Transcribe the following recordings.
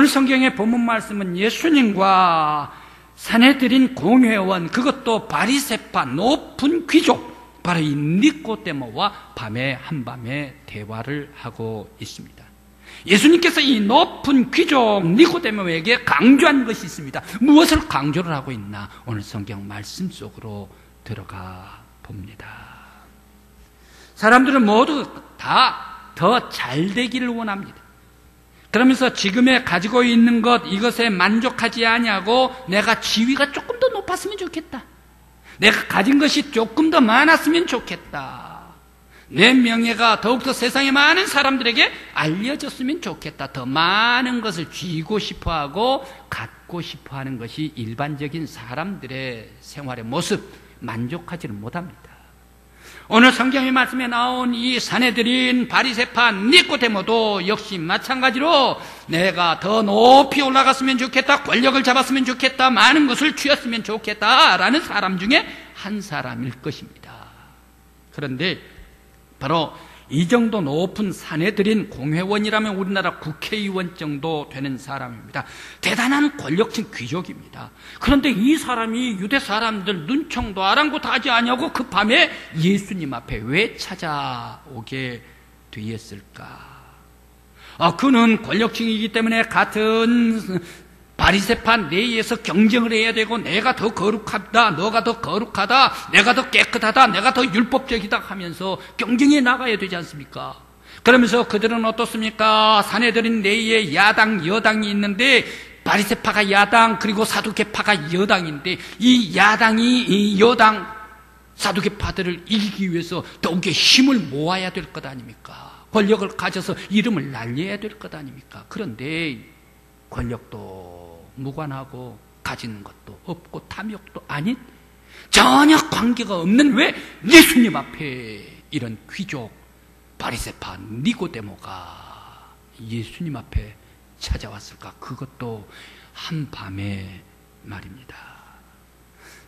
오늘 성경의 본문 말씀은 예수님과 사내들인 공회원, 그것도 바리새파 높은 귀족, 바로 이 니고데모와 한밤에 대화를 하고 있습니다. 예수님께서 이 높은 귀족 니고데모에게 강조한 것이 있습니다. 무엇을 강조를 하고 있나? 오늘 성경 말씀 속으로 들어가 봅니다. 사람들은 모두 다 더 잘 되기를 원합니다. 그러면서 지금에 가지고 있는 이것에 만족하지 아니하고 내가 지위가 조금 더 높았으면 좋겠다. 내가 가진 것이 조금 더 많았으면 좋겠다. 내 명예가 더욱더 세상의 많은 사람들에게 알려졌으면 좋겠다. 더 많은 것을 쥐고 싶어하고 갖고 싶어하는 것이 일반적인 사람들의 생활의 모습, 만족하지를 못합니다. 오늘 성경의 말씀에 나온 이 사내들인 바리새파 니고데모도 역시 마찬가지로 내가 더 높이 올라갔으면 좋겠다, 권력을 잡았으면 좋겠다, 많은 것을 쥐었으면 좋겠다라는 사람 중에 한 사람일 것입니다. 그런데 바로 이 정도 높은 사내들인 공회원이라면 우리나라 국회의원 정도 되는 사람입니다. 대단한 권력층 귀족입니다. 그런데 이 사람이 유대 사람들 눈총도 아랑곳하지 아니하고 그 밤에 예수님 앞에 왜 찾아오게 되었을까? 그는 권력층이기 때문에 같은 바리새파 내에서 경쟁을 해야 되고, 내가 더 거룩하다, 너가 더 거룩하다, 내가 더 깨끗하다, 내가 더 율법적이다 하면서 경쟁해 나가야 되지 않습니까? 그러면서 그들은 어떻습니까? 사내들인 내에 야당, 여당이 있는데 바리새파가 야당, 그리고 사두개파가 여당인데, 이 야당이 이 여당, 사두개파들을 이기기 위해서 더욱의 힘을 모아야 될 것 아닙니까? 권력을 가져서 이름을 날려야 될 것 아닙니까? 그런데 권력도 무관하고 가진 것도 없고 탐욕도 아닌, 전혀 관계가 없는 왜 예수님 앞에 이런 귀족 바리새파 니고데모가 예수님 앞에 찾아왔을까? 그것도 한밤에 말입니다.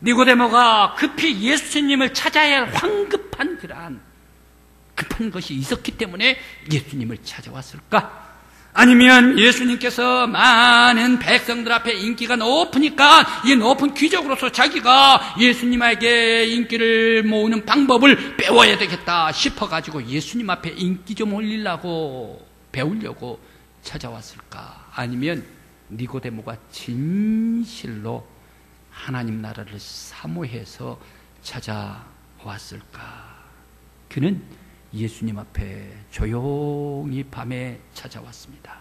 니고데모가 급히 예수님을 찾아야 할 황급한 그러한 급한 것이 있었기 때문에 예수님을 찾아왔을까? 아니면 예수님께서 많은 백성들 앞에 인기가 높으니까 이 높은 귀족으로서 자기가 예수님에게 인기를 모으는 방법을 배워야 되겠다 싶어가지고 예수님 앞에 인기 좀 올리려고, 배우려고 찾아왔을까? 아니면 니고데모가 진실로 하나님 나라를 사모해서 찾아왔을까? 그는 예수님 앞에 조용히 밤에 찾아왔습니다.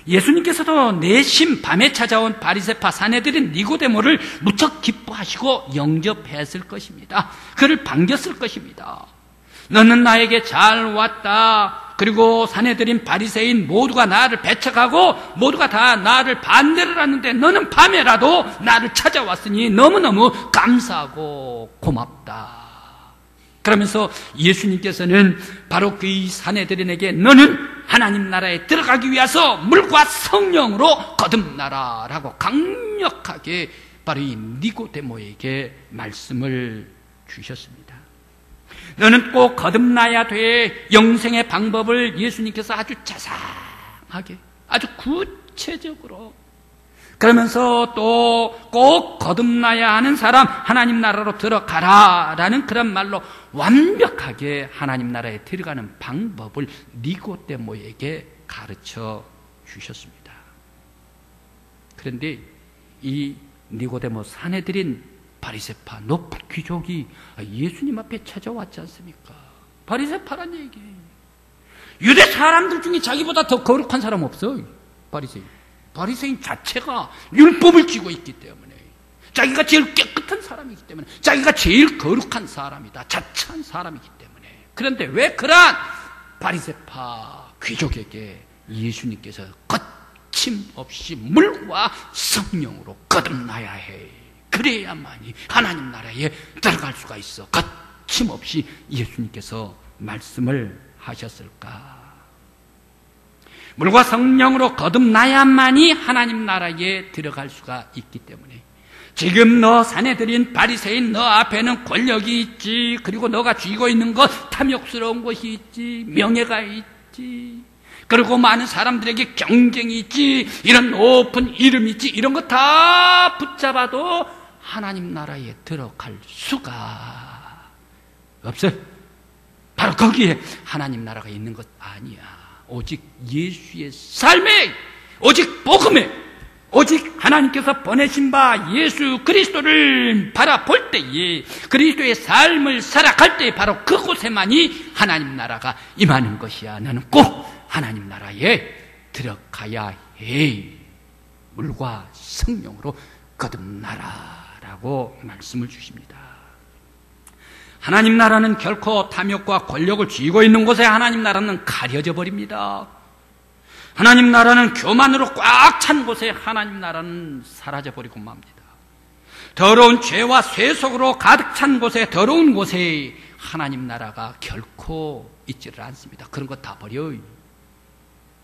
예수님께서도 내심 밤에 찾아온 바리새파 사내들인 니고데모를 무척 기뻐하시고 영접했을 것입니다. 그를 반겼을 것입니다. 너는 나에게 잘 왔다. 그리고 사내들인 바리새인 모두가 나를 배척하고 모두가 다 나를 반대를 하는데 너는 밤에라도 나를 찾아왔으니 너무너무 감사하고 고맙다. 그러면서 예수님께서는 바로 그 사내들인에게 너는 하나님 나라에 들어가기 위해서 물과 성령으로 거듭나라 라고 강력하게 바로 이 니고데모에게 말씀을 주셨습니다. 너는 꼭 거듭나야 돼. 영생의 방법을 예수님께서 아주 자상하게, 아주 구체적으로, 그러면서 또 꼭 거듭나야 하는 사람 하나님 나라로 들어가라 라는 그런 말로 완벽하게 하나님 나라에 들어가는 방법을 니고데모에게 가르쳐 주셨습니다. 그런데 이 니고데모 사내들인 바리새파 높은 귀족이 예수님 앞에 찾아왔지 않습니까? 바리새파란 얘기예요. 유대 사람들 중에 자기보다 더 거룩한 사람 없어요. 바리새인 자체가 율법을 지고 있기 때문에, 자기가 제일 깨끗한 사람이기 때문에, 자기가 제일 거룩한 사람이다, 자처한 사람이기 때문에. 그런데 왜 그러한 바리새파 귀족에게 예수님께서 거침없이 물과 성령으로 거듭나야 해, 그래야만이 하나님 나라에 들어갈 수가 있어, 거침없이 예수님께서 말씀을 하셨을까? 물과 성령으로 거듭나야만이 하나님 나라에 들어갈 수가 있기 때문에, 지금 너 사내들인 바리새인 너 앞에는 권력이 있지, 그리고 너가 쥐고 있는 것 탐욕스러운 것이 있지, 명예가 있지, 그리고 많은 사람들에게 경쟁이 있지, 이런 높은 이름이 있지, 이런 거 다 붙잡아도 하나님 나라에 들어갈 수가 없어요. 바로 거기에 하나님 나라가 있는 것 아니야. 오직 예수의 삶에, 오직 복음에, 오직 하나님께서 보내신 바 예수 그리스도를 바라볼 때에, 그리스도의 삶을 살아갈 때에 바로 그곳에만이 하나님 나라가 임하는 것이야. 너는 꼭 하나님 나라에 들어가야 해. 물과 성령으로 거듭나라라고 말씀을 주십니다. 하나님 나라는 결코 탐욕과 권력을 쥐고 있는 곳에 하나님 나라는 가려져 버립니다. 하나님 나라는 교만으로 꽉 찬 곳에 하나님 나라는 사라져 버리고 맙니다. 더러운 죄와 쇠속으로 가득 찬 곳에, 더러운 곳에 하나님 나라가 결코 있지를 않습니다. 그런 거 다 버려요.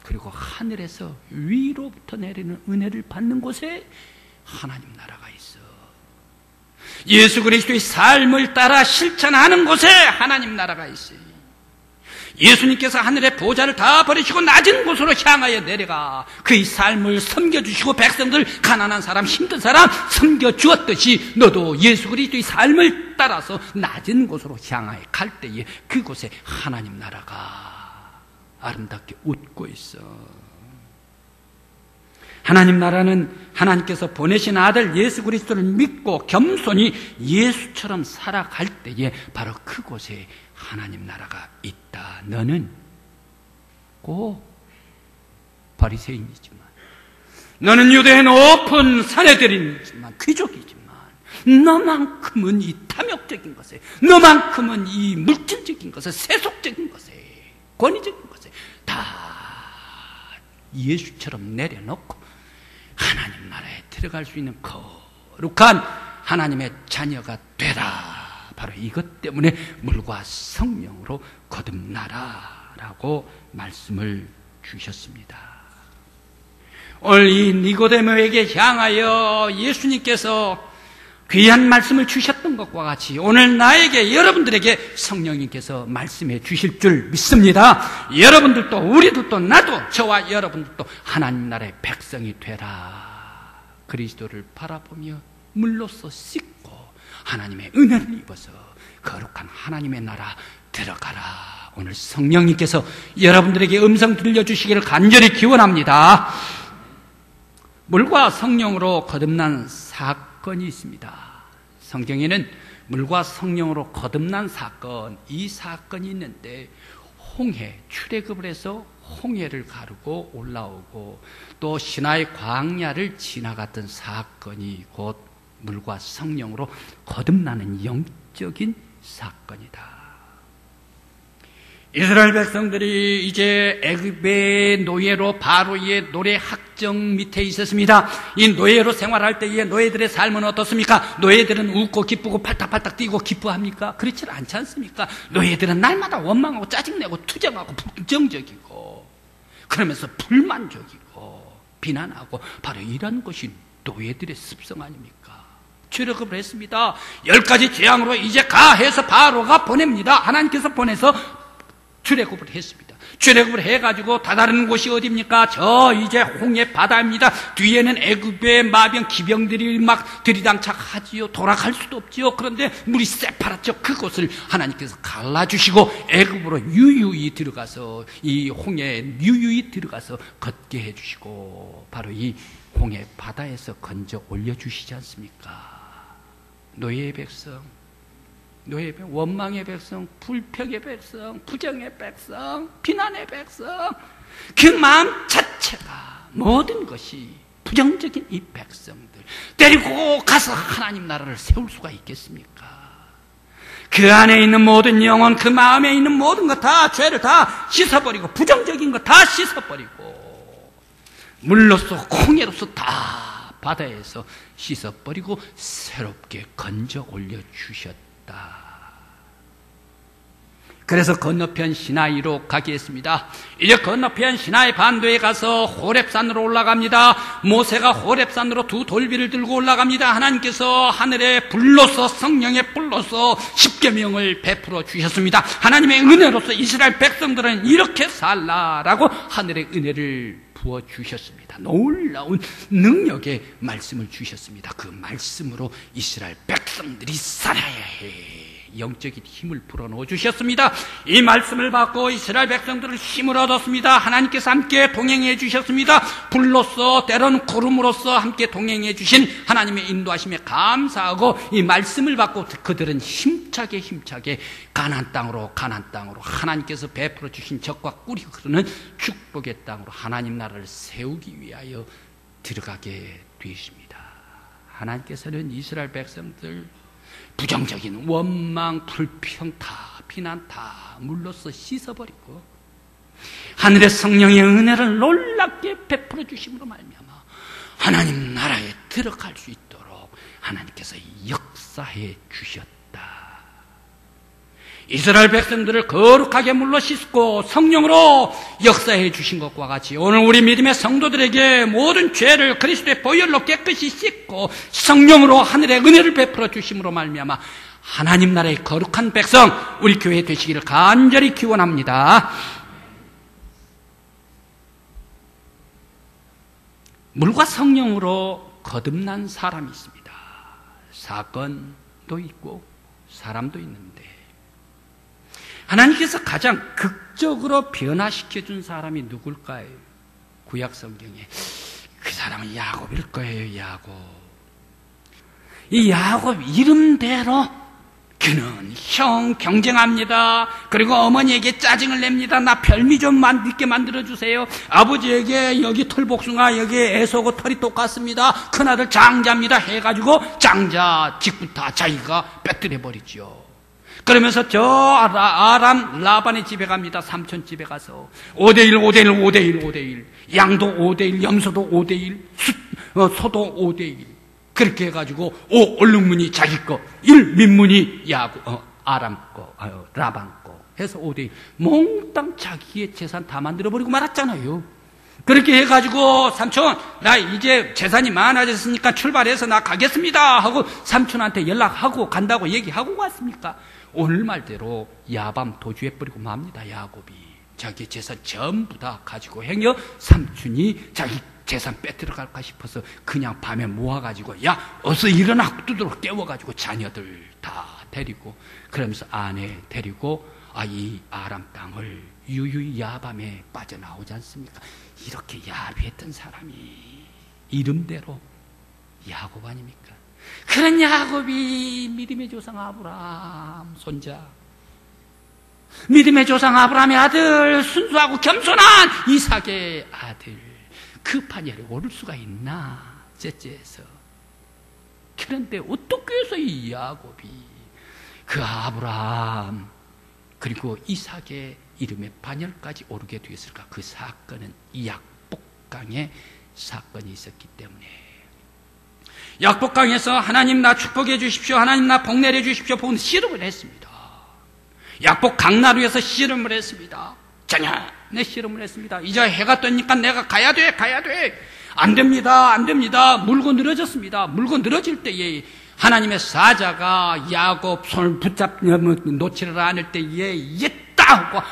그리고 하늘에서 위로부터 내리는 은혜를 받는 곳에 하나님 나라가 있어. 예수 그리스도의 삶을 따라 실천하는 곳에 하나님 나라가 있어요. 예수님께서 하늘의 보좌를 다 버리시고 낮은 곳으로 향하여 내려가 그의 삶을 섬겨주시고, 백성들, 가난한 사람, 힘든 사람 섬겨주었듯이 너도 예수 그리스도의 삶을 따라서 낮은 곳으로 향하여 갈 때에 그곳에 하나님 나라가 아름답게 웃고 있어. 하나님 나라는 하나님께서 보내신 아들 예수 그리스도를 믿고 겸손히 예수처럼 살아갈 때에 바로 그곳에 하나님 나라가 있다. 너는 꼭 바리새인이지만, 너는 유대의 높은 사내들이지만, 귀족이지만, 너만큼은 이 탐욕적인 것에, 너만큼은 이 물질적인 것에, 세속적인 것에, 권위적인 것에 다 예수처럼 내려놓고 하나님 나라에 들어갈 수 있는 거룩한 하나님의 자녀가 되라. 바로 이것 때문에 물과 성령으로 거듭나라라고 말씀을 주셨습니다. 오늘 이 니고데모에게 향하여 예수님께서 귀한 말씀을 주셨던 것과 같이 오늘 나에게, 여러분들에게 성령님께서 말씀해 주실 줄 믿습니다. 여러분들도, 우리들도, 나도, 저와 여러분들도 하나님 나라의 백성이 되라. 그리스도를 바라보며 물로써 씻고 하나님의 은혜를 입어서 거룩한 하나님의 나라 들어가라. 오늘 성령님께서 여러분들에게 음성 들려주시기를 간절히 기원합니다. 물과 성령으로 거듭난 사건이 있습니다. 성경에는 물과 성령으로 거듭난 사건, 이 사건이 있는데, 홍해, 출애굽을 해서 홍해를 가르고 올라오고 또 시나이 광야를 지나갔던 사건이 곧 물과 성령으로 거듭나는 영적인 사건이다. 이스라엘 백성들이 이제 애굽의 노예로 바로의 노래 학정 밑에 있었습니다. 이 노예로 생활할 때에 노예들의 삶은 어떻습니까? 노예들은 웃고 기쁘고 팔딱팔딱 뛰고 기뻐합니까? 그렇지 않지 않습니까? 노예들은 날마다 원망하고 짜증내고 투정하고 부정적이고 그러면서 불만족이고 비난하고, 바로 이런 것이 노예들의 습성 아닙니까? 출애굽을 했습니다. 10가지 재앙으로 이제 가 해서 바로가 보냅니다. 하나님께서 보내서 출애굽을 했습니다. 출애굽을 해가지고 다다른 곳이 어디입니까? 저 이제 홍해 바다입니다. 뒤에는 애굽의 마병 기병들이 막 들이당착하지요. 돌아갈 수도 없지요. 그런데 물이 새파랗죠. 그곳을 하나님께서 갈라주시고 애굽으로 유유히 들어가서, 이 홍해에 유유히 들어가서 걷게 해주시고, 바로 이 홍해 바다에서 건져 올려주시지 않습니까? 노예의 백성, 노예의 백성, 원망의 백성, 불평의 백성, 부정의 백성, 비난의 백성, 그 마음 자체가, 모든 것이 부정적인 이 백성들 데리고 가서 하나님 나라를 세울 수가 있겠습니까? 그 안에 있는 모든 영혼, 그 마음에 있는 모든 것 다, 죄를 다 씻어버리고, 부정적인 것 다 씻어버리고, 물로서 홍해로서 다 바다에서 씻어버리고 새롭게 건져 올려주셨다. 그래서 건너편 시나이로 가게 했습니다. 이제 건너편 시나이 반도에 가서 호렙산으로 올라갑니다. 모세가 호렙산으로 두 돌비를 들고 올라갑니다. 하나님께서 하늘에 불로서, 성령의 불로서 십계명을 베풀어 주셨습니다. 하나님의 은혜로서 이스라엘 백성들은 이렇게 살라라고 하늘의 은혜를 부어 주셨습니다. 놀라운 능력의 말씀을 주셨습니다. 그 말씀으로 이스라엘 백성들이 살아야 해. 영적인 힘을 불어넣어 주셨습니다. 이 말씀을 받고 이스라엘 백성들을 힘을 얻었습니다. 하나님께서 함께 동행해 주셨습니다. 불로서 때로는 구름으로서 함께 동행해 주신 하나님의 인도하심에 감사하고 이 말씀을 받고 그들은 힘차게 가나안 땅으로 하나님께서 베풀어 주신 젖과 꿀이 흐르는 축복의 땅으로 하나님 나라를 세우기 위하여 들어가게 되십니다. 하나님께서는 이스라엘 백성들 부정적인 원망, 불평, 비난 다 물로써 씻어버리고 하늘의 성령의 은혜를 놀랍게 베풀어 주심으로 말미암아 하나님 나라에 들어갈 수 있도록 하나님께서 역사해 주셨다. 이스라엘 백성들을 거룩하게 물로 씻고 성령으로 역사해 주신 것과 같이 오늘 우리 믿음의 성도들에게 모든 죄를 그리스도의 보혈로 깨끗이 씻고 성령으로 하늘의 은혜를 베풀어 주심으로 말미암아 하나님 나라의 거룩한 백성 우리 교회 되시기를 간절히 기원합니다. 물과 성령으로 거듭난 사람이 있습니다. 사건도 있고 사람도 있는데 하나님께서 가장 극적으로 변화시켜준 사람이 누굴까요? 구약 성경에 그 사람은 야곱일 거예요. 야곱. 이 야곱 이름대로 그는 형 경쟁합니다. 그리고 어머니에게 짜증을 냅니다. 나 별미 좀 있게 만들어주세요. 아버지에게 여기 털복숭아 여기 애서고 털이 똑같습니다. 큰아들 장자입니다 해가지고 장자 직부터 자기가 빼뜨려버리죠. 그러면서 저 아람 라반의 집에 갑니다. 삼촌 집에 가서 5대1 양도 5대1 염소도 5대1 소도 5대1 그렇게 해가지고 5 얼룩무늬 자기 거 1 민무늬 아람 거 라반 거 해서 5대1 몽땅 자기의 재산 다 만들어버리고 말았잖아요. 그렇게 해가지고 삼촌 나 이제 재산이 많아졌으니까 출발해서 나 가겠습니다 하고 삼촌한테 연락하고 간다고 얘기하고 갔습니까? 오늘 말대로 야밤 도주해버리고 맙니다. 야곱이 자기 재산 전부 다 가지고 행여 삼촌이 자기 재산 빼들어갈까 싶어서 그냥 밤에 모아가지고 야 어서 일어나 두드러 깨워가지고 자녀들 다 데리고 그러면서 아내 데리고 이 아람 땅을 유유히 야밤에 빠져나오지 않습니까? 이렇게 야비했던 사람이 이름대로 야곱 아닙니까? 그런 야곱이 믿음의 조상 아브라함 손자, 믿음의 조상 아브라함의 아들, 순수하고 겸손한 이삭의 아들, 그 판결에 오를 수가 있나? 째째해서. 그런데 어떻게 해서 이 야곱이 그 아브라함 그리고 이삭의 이름의 반열까지 오르게 되었을까? 그 사건은 이 약복강의 사건이 있었기 때문에 약복강에서 하나님 나 축복해 주십시오, 하나님 나 복 내려 주십시오 본 씨름을 했습니다. 약복강나루에서 씨름을 했습니다. 전혀 씨름을 했습니다. 이제 해가 뜨니까 내가 가야 돼. 안 됩니다. 물고 늘어졌습니다. 물고 늘어질 때에 하나님의 사자가 야곱 손을 놓지를 않을 때에 있다 하고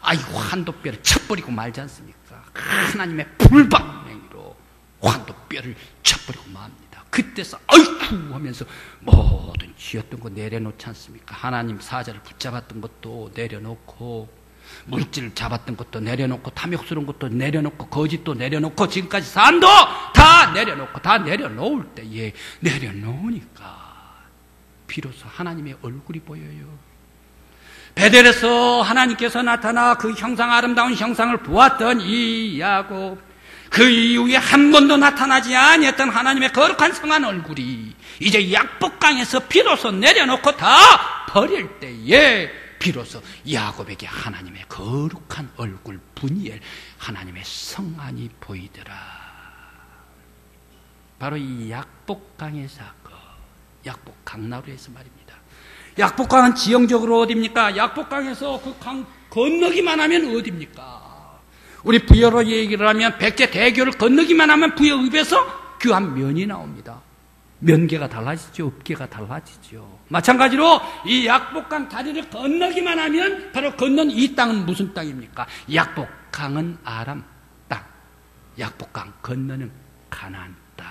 환도뼈를 쳐버리고 말지 않습니까? 하나님의 불방맹이로 환도뼈를 쳐버리고 맙니다. 그때서 아이쿠 하면서 모든 쥐었던 거 내려놓지 않습니까? 하나님 사자를 붙잡았던 것도 내려놓고 물질을 잡았던 것도 내려놓고 탐욕스러운 것도 내려놓고 거짓도 내려놓고 지금까지 산도 다 내려놓고 다 내려놓을 때에 내려놓으니까 비로소 하나님의 얼굴이 보여요. 베델에서 하나님께서 나타나 그 형상 아름다운 형상을 보았던 이 야곱, 그 이후에 한 번도 나타나지 아니했던 하나님의 거룩한 성한 얼굴이 이제 약복강에서 비로소 내려놓고 다 버릴 때에 비로소 야곱에게 하나님의 거룩한 얼굴 분이엘 하나님의 성안이 보이더라. 바로 이 약복강의 사건, 약복강나루에서 말입니다. 약복강은 지형적으로 어디입니까? 약복강에서 그 강 건너기만 하면 어디입니까? 우리 부여로 얘기를 하면 백제 대교를 건너기만 하면 부여읍에서 귀한 면이 나옵니다. 면계가 달라지죠. 업계가 달라지죠. 마찬가지로 이 약복강 다리를 건너기만 하면 바로 건넌 이 땅은 무슨 땅입니까? 약복강은 아람 땅, 약복강 건너는 가나안 땅.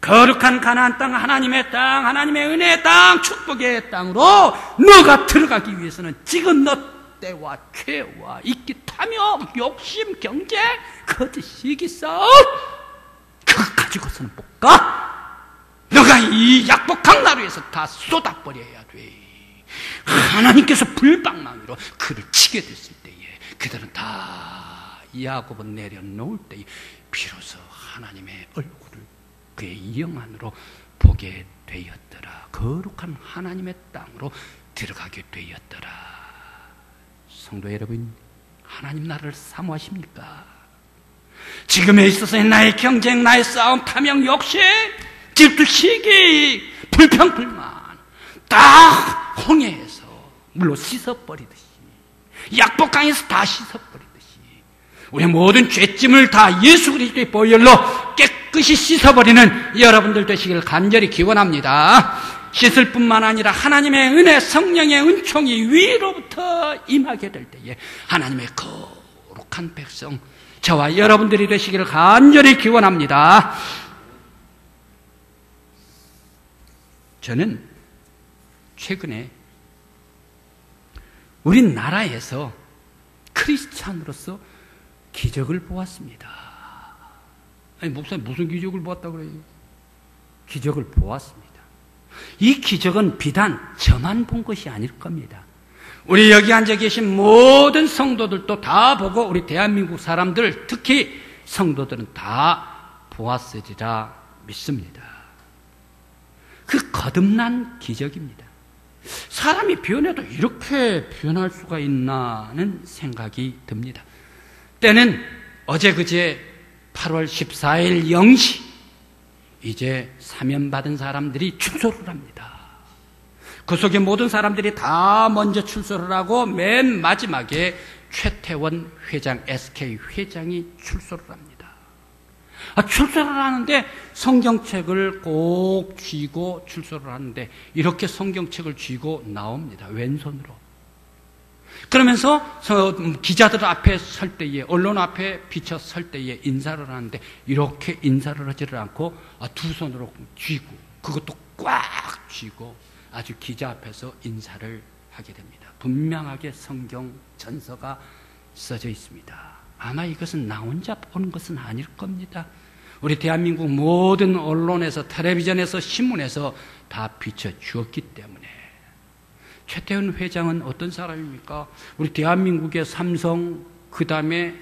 거룩한 가나안 땅, 하나님의 땅, 하나님의 은혜의 땅, 축복의 땅으로 너가 들어가기 위해서는 지금 너 때와 죄와 이기 탐욕, 욕심, 경쟁, 거짓, 시기 싸움 그거 가지고서는 못 가. 너가 이 약복강 나루에서 다 쏟아버려야 돼. 하나님께서 불방망이로 그를 치게 됐을 때에 그들은 다 야곱은 내려놓을 때에 비로소 하나님의 얼굴을 그의 영 안으로 보게 되었더라. 거룩한 하나님의 땅으로 들어가게 되었더라. 성도 여러분, 하나님 나라를 사모하십니까? 지금에 있어서의 나의 경쟁, 나의 싸움, 탐욕, 욕심, 질투, 시기, 불평, 불만 다 홍해에서 물로 씻어버리듯이, 약복강에서 다 씻어버리듯이 우리 모든 죄짐을 다 예수 그리스도의 보혈로 깨끗이 씻어버리는 여러분들 되시기를 간절히 기원합니다. 씻을 뿐만 아니라 하나님의 은혜, 성령의 은총이 위로부터 임하게 될 때에 하나님의 거룩한 백성, 저와 여러분들이 되시기를 간절히 기원합니다. 저는 최근에 우리나라에서 크리스찬으로서 기적을 보았습니다. 아니, 목사님 무슨 기적을 보았다고 그래요? 기적을 보았습니다. 이 기적은 비단 저만 본 것이 아닐 겁니다. 우리 여기 앉아 계신 모든 성도들도 다 보고 우리 대한민국 사람들, 특히 성도들은 다 보았으리라 믿습니다. 그 거듭난 기적입니다. 사람이 변해도 이렇게 변할 수가 있나는 생각이 듭니다. 때는 어제 그제 8월 14일 0시 이제 사면받은 사람들이 출소를 합니다. 그 속에 모든 사람들이 다 먼저 출소를 하고 맨 마지막에 최태원 회장, SK 회장이 출소를 합니다. 출소를 하는데 성경책을 꼭 쥐고 출소를 하는데 이렇게 성경책을 쥐고 나옵니다. 왼손으로. 그러면서 기자들 앞에 설 때에, 언론 앞에 비쳐 설 때에 인사를 하는데 이렇게 인사를 하지를 않고 두 손으로 쥐고, 그것도 꽉 쥐고 아주 기자 앞에서 인사를 하게 됩니다. 분명하게 성경 전서가 써져 있습니다. 아마 이것은 나 혼자 보는 것은 아닐 겁니다. 우리 대한민국 모든 언론에서, 텔레비전에서, 신문에서 다 비춰 주었기 때문에. 최태원 회장은 어떤 사람입니까? 우리 대한민국의 삼성, 그 다음에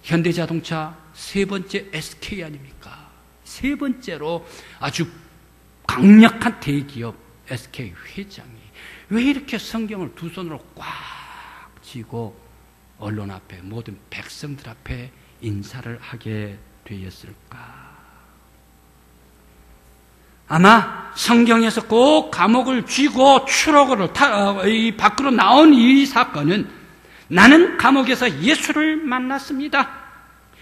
현대자동차, 세 번째 SK 아닙니까? 세 번째로 아주 강력한 대기업 SK 회장이 왜 이렇게 성경을 두 손으로 꽉 쥐고 언론 앞에, 모든 백성들 앞에 인사를 하게 되었을까? 아마 성경에서 꼭 감옥을 쥐고 추록을 밖으로 나온 이 사건은 나는 감옥에서 예수를 만났습니다.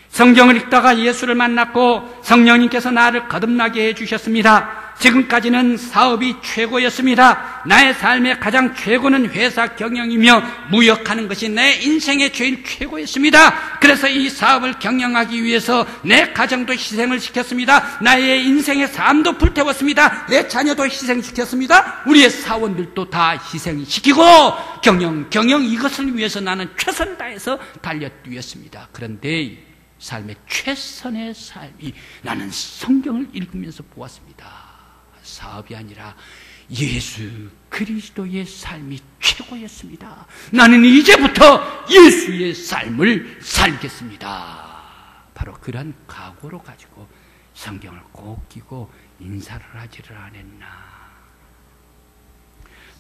성경을 읽다가 예수를 만났고 성령님께서 나를 거듭나게 해주셨습니다. 지금까지는 사업이 최고였습니다. 나의 삶의 가장 최고는 회사 경영이며 무역하는 것이 내 인생의 제일 최고였습니다. 그래서 이 사업을 경영하기 위해서 내 가정도 희생을 시켰습니다. 나의 인생의 삶도 불태웠습니다. 내 자녀도 희생시켰습니다. 우리의 사원들도 다 희생시키고 경영 이것을 위해서 나는 최선을 다해서 달려뛰었습니다. 그런데 삶의 최선의 삶이 나는 성경을 읽으면서 보았습니다. 사업이 아니라 예수 그리스도의 삶이 최고였습니다. 나는 이제부터 예수의 삶을 살겠습니다. 바로 그런 각오로 가지고 성경을 꼭 끼고 인사를 하지를 않았나.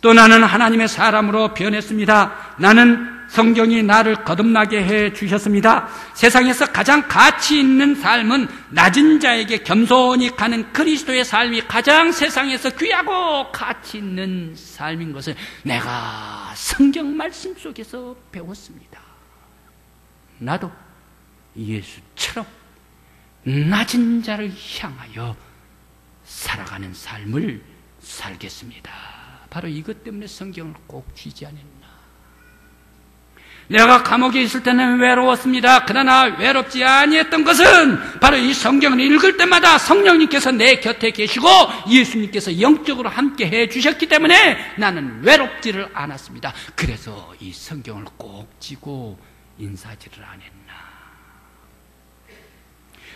또 나는 하나님의 사람으로 변했습니다. 나는 성경이 나를 거듭나게 해 주셨습니다. 세상에서 가장 가치 있는 삶은 낮은 자에게 겸손히 가는 그리스도의 삶이 가장 세상에서 귀하고 가치 있는 삶인 것을 내가 성경 말씀 속에서 배웠습니다. 나도 예수처럼 낮은 자를 향하여 살아가는 삶을 살겠습니다. 바로 이것 때문에 성경을 꼭 쥐지 않았나. 내가 감옥에 있을 때는 외로웠습니다. 그러나 외롭지 아니했던 것은 바로 이 성경을 읽을 때마다 성령님께서 내 곁에 계시고 예수님께서 영적으로 함께 해 주셨기 때문에 나는 외롭지를 않았습니다. 그래서 이 성경을 꼭 쥐고 인사지를 안 했나.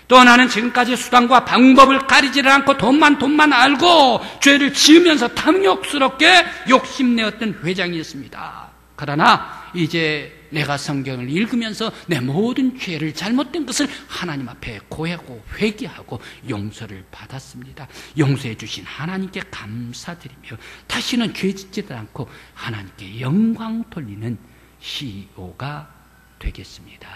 또 나는 지금까지 수단과 방법을 가리지를 않고 돈만 알고 죄를 지으면서 탐욕스럽게 욕심내었던 회장이었습니다. 그러나 이제 내가 성경을 읽으면서 내 모든 죄를 잘못된 것을 하나님 앞에 고하고 회개하고 용서를 받았습니다. 용서해 주신 하나님께 감사드리며 다시는 죄 짓지를 않고 하나님께 영광 돌리는 CEO가 되겠습니다.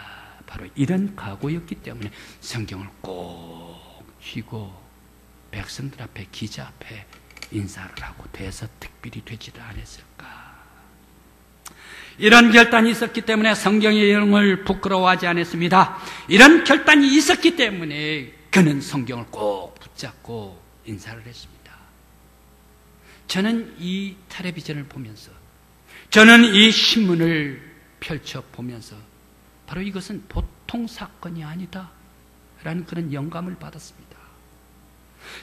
바로 이런 각오였기 때문에 성경을 꼭 쥐고 백성들 앞에 기자 앞에 인사를 하고 대서특필이 되지를 않았을까. 이런 결단이 있었기 때문에 성경의 영을 부끄러워하지 않았습니다. 이런 결단이 있었기 때문에 그는 성경을 꼭 붙잡고 인사를 했습니다. 저는 이 텔레비전을 보면서, 저는 이 신문을 펼쳐보면서 바로 이것은 보통 사건이 아니다 라는 그런 영감을 받았습니다.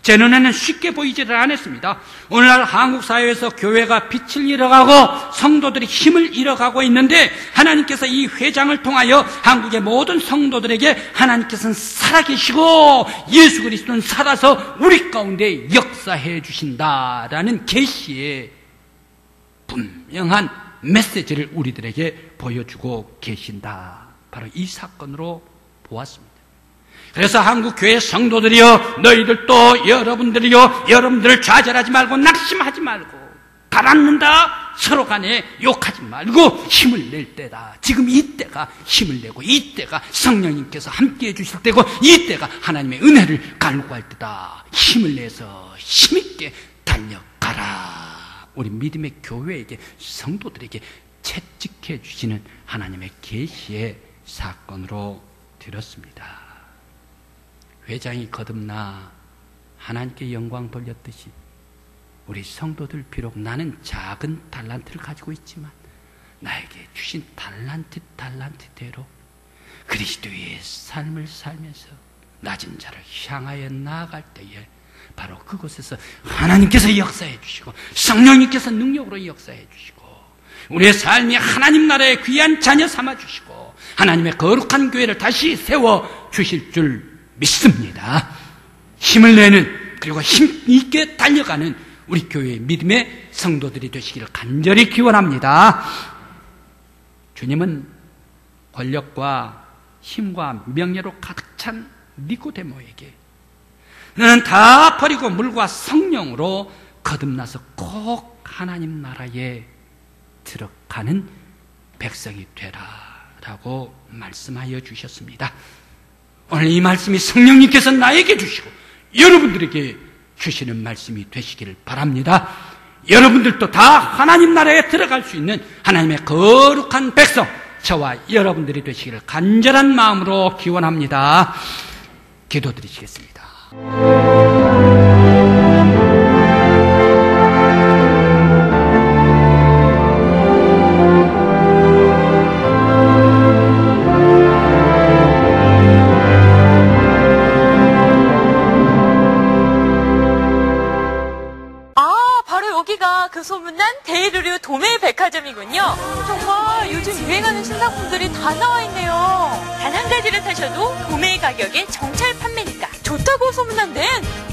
제 눈에는 쉽게 보이지를 않았습니다. 오늘날 한국 사회에서 교회가 빛을 잃어가고 성도들이 힘을 잃어가고 있는데 하나님께서 이 회장을 통하여 한국의 모든 성도들에게 하나님께서는 살아계시고 예수 그리스도는 살아서 우리 가운데 역사해 주신다라는 계시의 분명한 메시지를 우리들에게 보여주고 계신다. 바로 이 사건으로 보았습니다. 그래서 한국 교회 성도들이여, 너희들도 여러분들이여, 여러분들을 좌절하지 말고 낙심하지 말고 가라앉는다 서로 간에 욕하지 말고 힘을 낼 때다. 지금 이때가 힘을 내고 이때가 성령님께서 함께해 주실 때고 이때가 하나님의 은혜를 갈구할 때다. 힘을 내서 힘있게 달려가라. 우리 믿음의 교회에게, 성도들에게 채찍해 주시는 하나님의 계시의 사건으로 들었습니다. 회장이 거듭나 하나님께 영광 돌렸듯이 우리 성도들, 비록 나는 작은 달란트를 가지고 있지만 나에게 주신 달란트대로 그리스도의 삶을 살면서 낮은 자를 향하여 나아갈 때에 바로 그곳에서 하나님께서 역사해 주시고 성령님께서 능력으로 역사해 주시고 우리의 삶이 하나님 나라의 귀한 자녀 삼아 주시고 하나님의 거룩한 교회를 다시 세워 주실 줄 믿습니다. 힘을 내는, 그리고 힘 있게 달려가는 우리 교회의 믿음의 성도들이 되시기를 간절히 기원합니다. 주님은 권력과 힘과 명예로 가득 찬 니고데모에게 너는 다 버리고 물과 성령으로 거듭나서 꼭 하나님 나라에 들어가는 백성이 되라라고 말씀하여 주셨습니다. 오늘 이 말씀이 성령님께서 나에게 주시고 여러분들에게 주시는 말씀이 되시기를 바랍니다. 여러분들도 다 하나님 나라에 들어갈 수 있는 하나님의 거룩한 백성, 저와 여러분들이 되시기를 간절한 마음으로 기원합니다. 기도드리시겠습니다. 그 소문난 데일의류 도매백화점이군요. 정말 요즘 유행하는 신상품들이 다 나와 있네요. 단 한 가지를 사셔도 도매 가격에 정찰 판매니까 좋다고 소문난 데는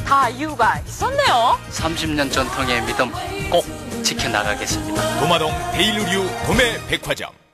다 이유가 있었네요. 30년 전통의 믿음 꼭 지켜나가겠습니다. 도마동 데일의류 도매백화점.